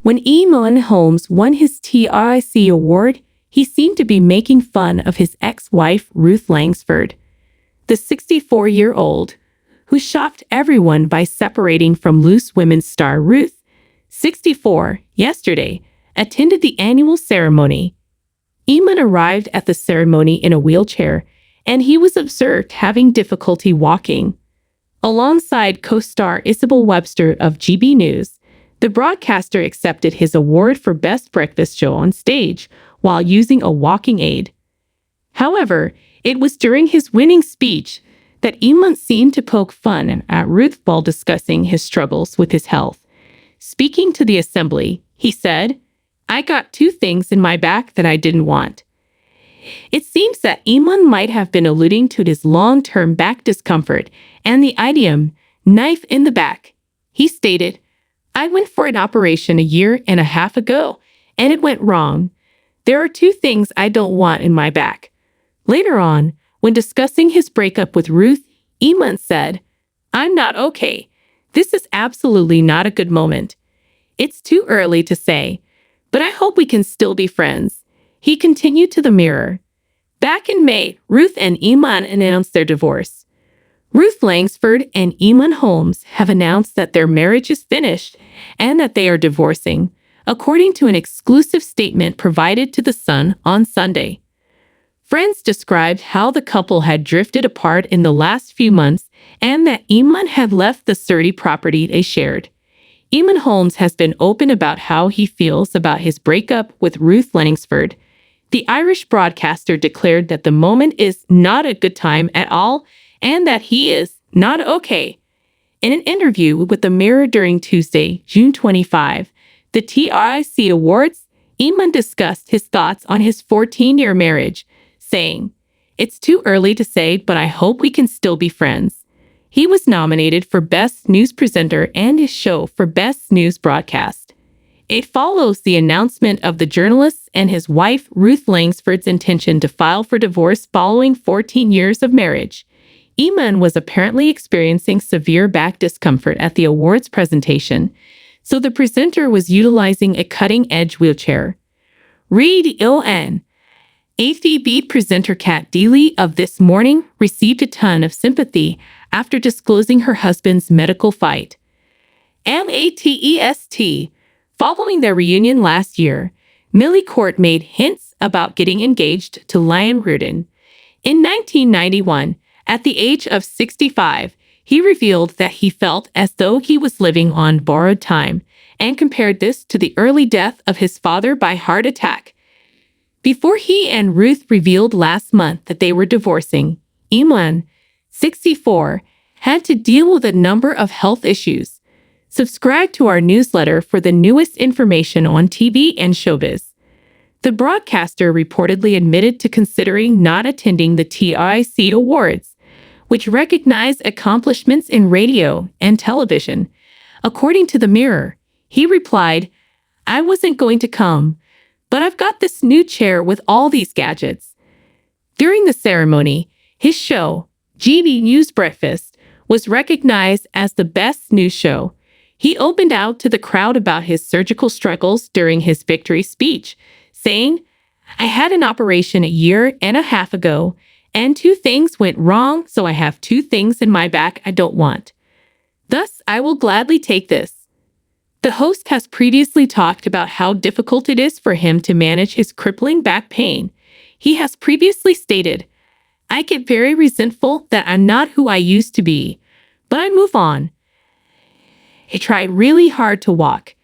When Eamon Holmes won his TRIC Award, he seemed to be making fun of his ex-wife Ruth Langsford. The 64-year-old, who shocked everyone by separating from Loose Women's star Ruth, 64, yesterday, attended the annual ceremony. Eamon arrived at the ceremony in a wheelchair, and he was observed having difficulty walking. Alongside co-star Isabel Webster of GB News, the broadcaster accepted his award for Best Breakfast Show on stage while using a walking aid. However, it was during his winning speech that Eamon seemed to poke fun at Ruth while discussing his struggles with his health. Speaking to the assembly, he said, "I got 2 things in my back that I didn't want." It seems that Eamon might have been alluding to his long-term back discomfort and the idiom, "knife in the back." He stated, "I went for an operation a year and a half ago, and it went wrong. There are 2 things I don't want in my back." Later on, when discussing his breakup with Ruth, Eamon said, "I'm not okay. This is absolutely not a good moment. It's too early to say, but I hope we can still be friends." He continued to the Mirror. Back in May, Ruth and Eamon announced their divorce. Ruth Langsford and Eamon Holmes have announced that their marriage is finished and that they are divorcing, according to an exclusive statement provided to The Sun on Sunday. Friends described how the couple had drifted apart in the last few months and that Eamon had left the Surrey property they shared. Eamon Holmes has been open about how he feels about his breakup with Ruth Langsford. The Irish broadcaster declared that the moment is not a good time at all and that he is not okay. In an interview with The Mirror during Tuesday, June 25, the TRIC Awards, Eamon discussed his thoughts on his 14-year marriage, saying, "It's too early to say, but I hope we can still be friends." He was nominated for Best News Presenter and his show for Best News Broadcast. It follows the announcement of the journalist and his wife Ruth Langsford's intention to file for divorce following 14 years of marriage. Eamon was apparently experiencing severe back discomfort at the awards presentation, so the presenter was utilizing a cutting-edge wheelchair. Read on. AFB presenter Kat Deely of This Morning received a ton of sympathy after disclosing her husband's medical fight. MATEST. Following their reunion last year, Millie Court made hints about getting engaged to Liam Rudin. In 1991, at the age of 65, he revealed that he felt as though he was living on borrowed time and compared this to the early death of his father by heart attack. Before he and Ruth revealed last month that they were divorcing, Eamon, 64, had to deal with a number of health issues. Subscribe to our newsletter for the newest information on TV and showbiz. The broadcaster reportedly admitted to considering not attending the TRIC Awards, which recognize accomplishments in radio and television. According to The Mirror, he replied, "I wasn't going to come, but I've got this new chair with all these gadgets." During the ceremony, his show, GB News Breakfast, was recognized as the best news show. He opened out to the crowd about his surgical struggles during his victory speech, saying, "I had an operation a year and a half ago, and 2 things went wrong, so I have 2 things in my back I don't want. Thus, I will gladly take this." The host has previously talked about how difficult it is for him to manage his crippling back pain. He has previously stated, "I get very resentful that I'm not who I used to be, but I move on. I try really hard to walk.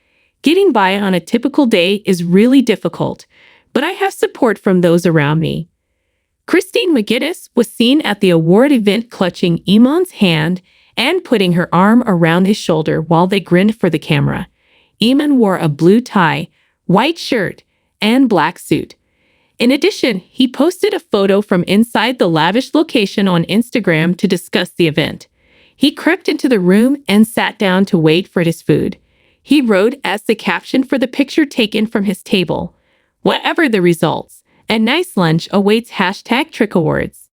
Getting by on a typical day is really difficult, but I have support from those around me." Christine McGuinness was seen at the award event clutching Eamon's hand and putting her arm around his shoulder while they grinned for the camera. Eamon wore a blue tie, white shirt, and black suit. In addition, he posted a photo from inside the lavish location on Instagram to discuss the event. He crept into the room and sat down to wait for his food. He wrote as the caption for the picture taken from his table, "Whatever the results, a nice lunch awaits #TRIC Awards."